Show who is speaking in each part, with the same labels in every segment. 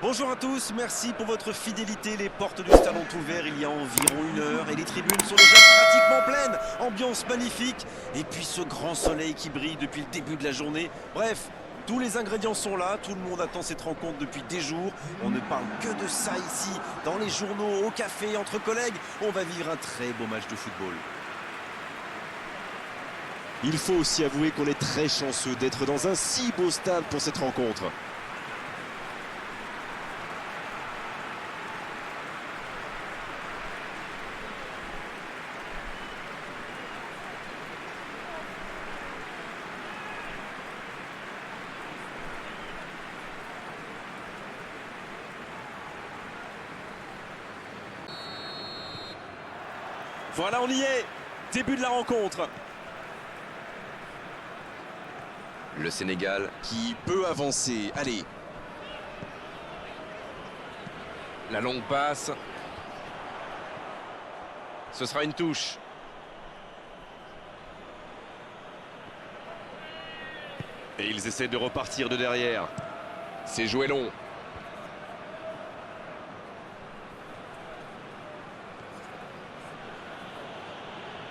Speaker 1: Bonjour à tous, merci pour votre fidélité. Les portes du stade ont ouvert il y a environ 1 heure et les tribunes sont déjà pratiquement pleines. Ambiance magnifique et puis ce grand soleil qui brille depuis le début de la journée. Bref, tous les ingrédients sont là, tout le monde attend cette rencontre depuis des jours. On ne parle que de ça ici, dans les journaux, au café, entre collègues. On va vivre un très beau match de football.
Speaker 2: Il faut aussi avouer qu'on est très chanceux d'être dans un si beau stade pour cette rencontre.
Speaker 1: Voilà, on y est. Début de la rencontre.
Speaker 3: Le Sénégal
Speaker 2: Qui peut avancer. Allez.
Speaker 3: La longue passe. Ce sera une touche.
Speaker 1: Et ils essaient de repartir de derrière.
Speaker 3: C'est joué long.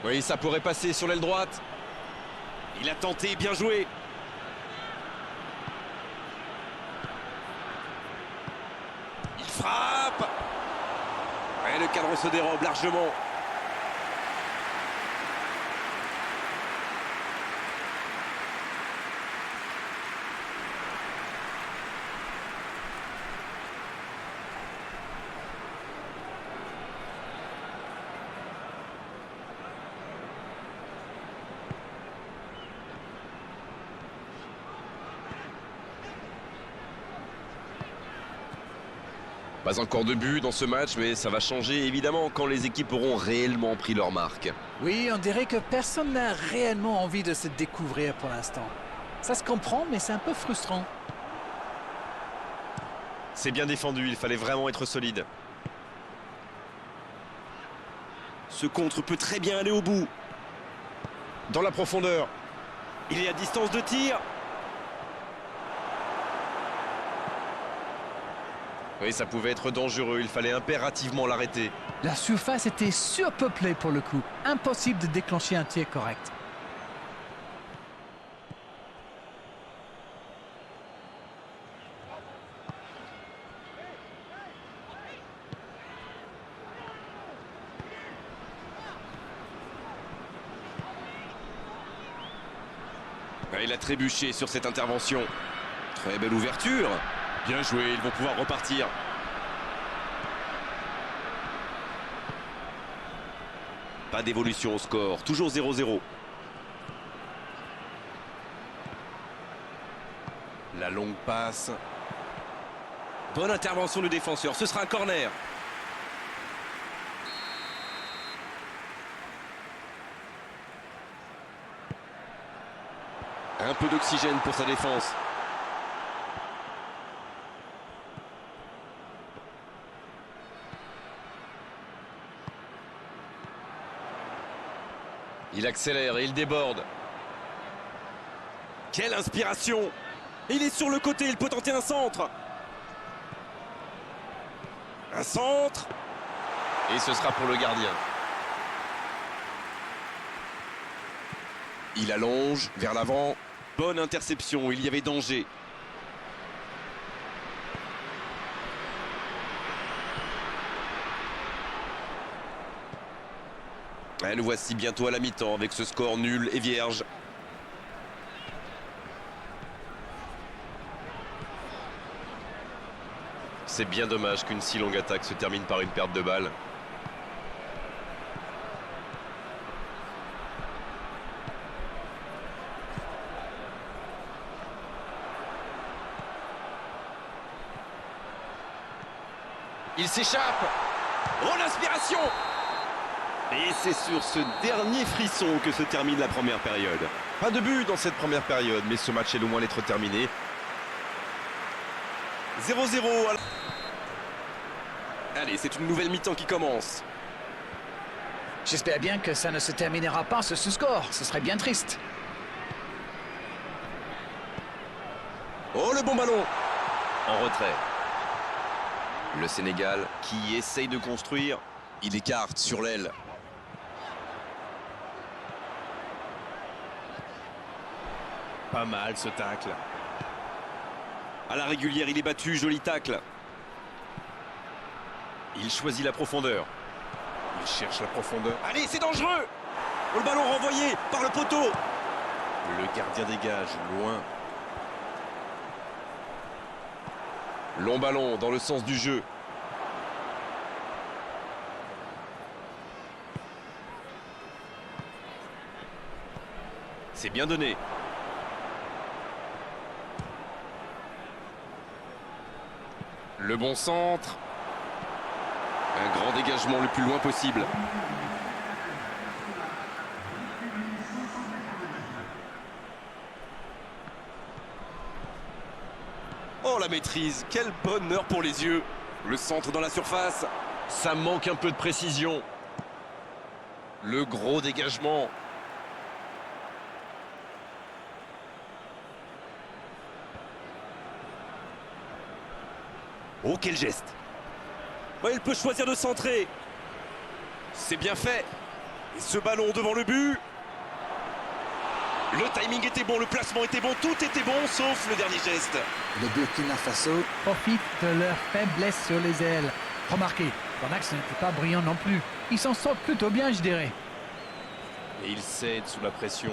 Speaker 1: Oui, ça pourrait passer sur l'aile droite. Il a tenté, bien joué. Il frappe. Et le cadre se dérobe largement.
Speaker 3: Pas encore de but dans ce match, mais ça va changer évidemment quand les équipes auront réellement pris leur marque.
Speaker 4: Oui, on dirait que personne n'a réellement envie de se découvrir pour l'instant. Ça se comprend, mais c'est un peu frustrant.
Speaker 1: C'est bien défendu, il fallait vraiment être solide. Ce contre peut très bien aller au bout. Dans la profondeur. Il est à distance de tir. Oui, ça pouvait être dangereux, il fallait impérativement l'arrêter.
Speaker 4: La surface était surpeuplée pour le coup. Impossible de déclencher un tir correct.
Speaker 1: Il a trébuché sur cette intervention. Très belle ouverture. Bien joué, ils vont pouvoir repartir. Pas d'évolution au score, toujours 0-0. La longue passe. Bonne intervention du défenseur, ce sera un corner. Un peu d'oxygène pour sa défense. Il accélère et il déborde. Quelle inspiration! Il est sur le côté, il peut tenter un centre. Un centre.
Speaker 3: Et ce sera pour le gardien.
Speaker 1: Il allonge vers l'avant. Bonne interception, il y avait danger. Et le voici bientôt à la mi-temps avec ce score nul et vierge. C'est bien dommage qu'une si longue attaque se termine par une perte de balle. Il s'échappe. Oh, l'inspiration! Et c'est sur ce dernier frisson que se termine la première période. Pas de but dans cette première période, mais ce match est loin d'être terminé. 0-0. Allez, c'est une nouvelle mi-temps qui commence.
Speaker 4: J'espère bien que ça ne se terminera pas sur ce score. Ce serait bien triste.
Speaker 1: Oh, le bon ballon. En retrait.
Speaker 3: Le Sénégal qui essaye de construire.
Speaker 2: Il écarte sur l'aile.
Speaker 1: Pas mal ce tacle. À la régulière, il est battu, joli tacle.
Speaker 3: Il choisit la profondeur.
Speaker 2: Il cherche la profondeur.
Speaker 1: Allez, c'est dangereux. Oh, le ballon renvoyé par le poteau.
Speaker 2: Le gardien dégage, loin.
Speaker 3: Long ballon dans le sens du jeu. C'est bien donné. Le bon centre. Un grand dégagement le plus loin possible.
Speaker 1: Oh, la maîtrise. Quel bonheur pour les yeux. Le centre dans la surface.
Speaker 3: Ça manque un peu de précision. Le gros dégagement.
Speaker 1: Oh, quel geste. Ouais, il peut choisir de centrer. C'est bien fait. Et ce ballon devant le but. Le timing était bon, le placement était bon, tout était bon, sauf le dernier geste.
Speaker 4: Le Burkina Faso profite de leur faiblesse sur les ailes. Remarquez, leur axe n'était pas brillant non plus. Ils s'en sortent plutôt bien, je dirais.
Speaker 2: Et il cède sous la pression.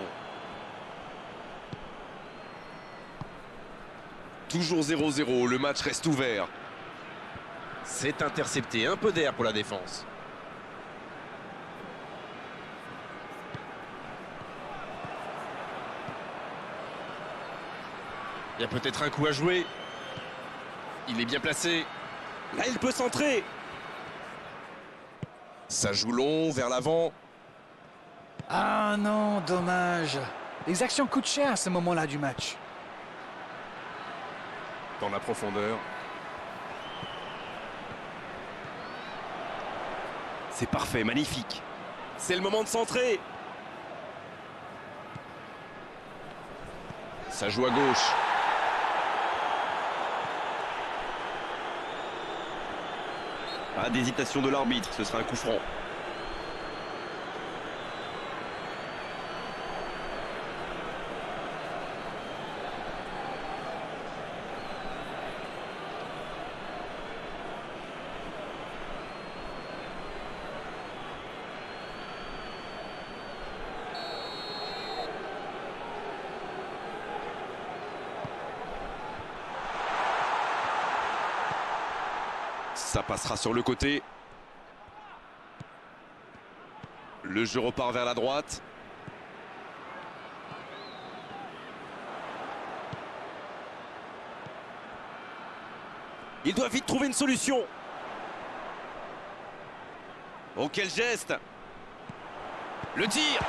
Speaker 3: Toujours 0-0, le match reste ouvert. C'est intercepté, un peu d'air pour la défense. Il y a peut-être un coup à jouer. Il est bien placé.
Speaker 1: Là, il peut centrer.
Speaker 2: Ça joue long, vers l'avant.
Speaker 4: Ah non, dommage. Les actions coûtent cher à ce moment-là du match.
Speaker 2: Dans la profondeur.
Speaker 1: C'est parfait, magnifique. C'est le moment de centrer.
Speaker 3: Ça joue à gauche.
Speaker 1: Pas d'hésitation de l'arbitre, ce sera un coup franc. Ça passera sur le côté. Le jeu repart vers la droite. Il doit vite trouver une solution. Oh, quel geste! Le tir!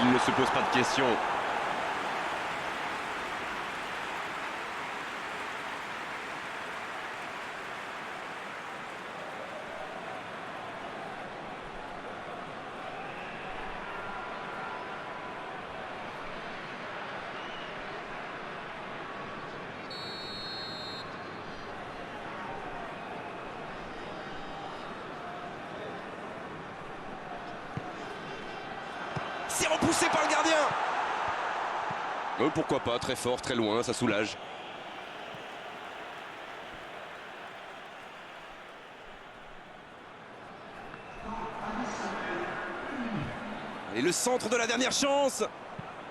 Speaker 3: Il ne se pose pas de questions.
Speaker 1: C'est repoussé par le gardien.
Speaker 3: Pourquoi pas, très fort, très loin, ça soulage.
Speaker 1: Et le centre de la dernière chance.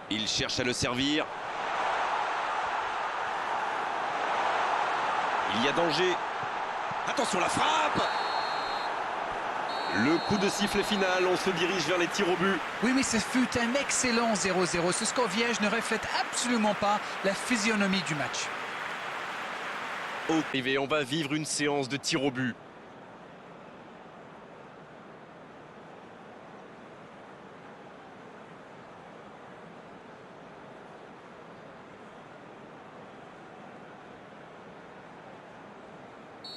Speaker 3: Il cherche à le servir. Il y a danger.
Speaker 1: Attention, la frappe.
Speaker 3: Le coup de sifflet final, on se dirige vers les tirs au but.
Speaker 4: Oui, mais ce fut un excellent 0-0. Ce score vierge ne reflète absolument pas la physionomie du match.
Speaker 3: Et on va vivre une séance de tirs au but.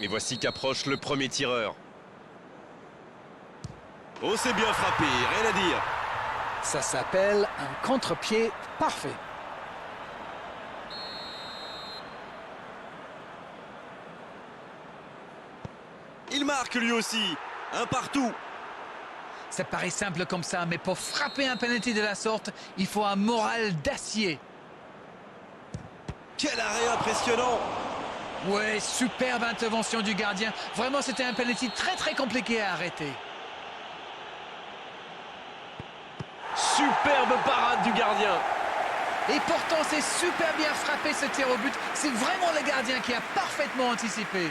Speaker 3: Et voici qu'approche le premier tireur.
Speaker 1: Oh, c'est bien frappé, rien à dire.
Speaker 4: Ça s'appelle un contre-pied parfait.
Speaker 1: Il marque lui aussi. Un partout.
Speaker 4: Ça paraît simple comme ça, mais pour frapper un penalty de la sorte, il faut un moral d'acier.
Speaker 1: Quel arrêt impressionnant.
Speaker 4: Ouais, superbe intervention du gardien. Vraiment, c'était un penalty très compliqué à arrêter.
Speaker 3: Superbe parade du gardien.
Speaker 4: Et pourtant, c'est super bien frappé ce tir au but. C'est vraiment le gardien qui a parfaitement anticipé.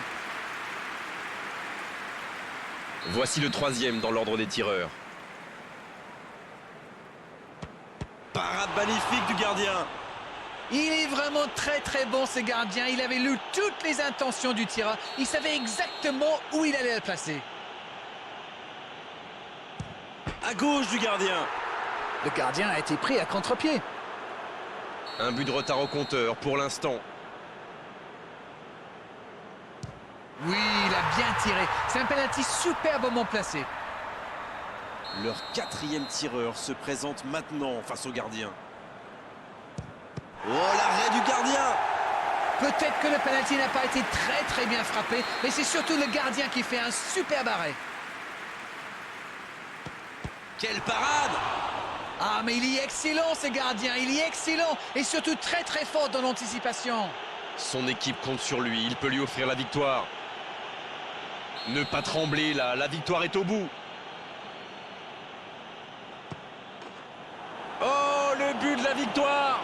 Speaker 3: Voici le troisième dans l'ordre des tireurs.
Speaker 1: Parade magnifique du gardien.
Speaker 4: Il est vraiment très bon ce gardien. Il avait lu toutes les intentions du tireur. Il savait exactement où il allait le placer.
Speaker 1: À gauche du gardien.
Speaker 4: Le gardien a été pris à contre-pied.
Speaker 3: Un but de retard au compteur pour l'instant.
Speaker 4: Oui, il a bien tiré. C'est un penalty superbement placé.
Speaker 1: Leur quatrième tireur se présente maintenant face au gardien. Oh, l'arrêt du gardien.
Speaker 4: Peut-être que le penalty n'a pas été très bien frappé, mais c'est surtout le gardien qui fait un superbe arrêt.
Speaker 1: Quelle parade.
Speaker 4: Ah, mais il est excellent ce gardien, il est excellent et surtout très fort dans l'anticipation.
Speaker 3: Son équipe compte sur lui, il peut lui offrir la victoire. Ne pas trembler là, la victoire est au bout. Oh, le but de la victoire!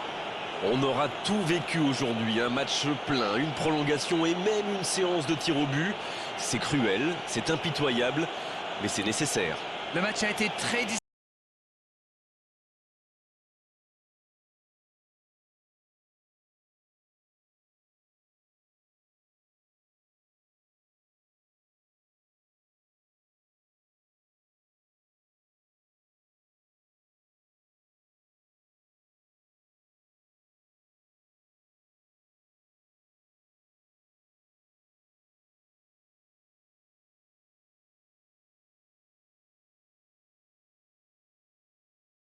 Speaker 3: On aura tout vécu aujourd'hui, un match plein, une prolongation et même une séance de tir au but. C'est cruel, c'est impitoyable, mais c'est nécessaire.
Speaker 4: Le match a été très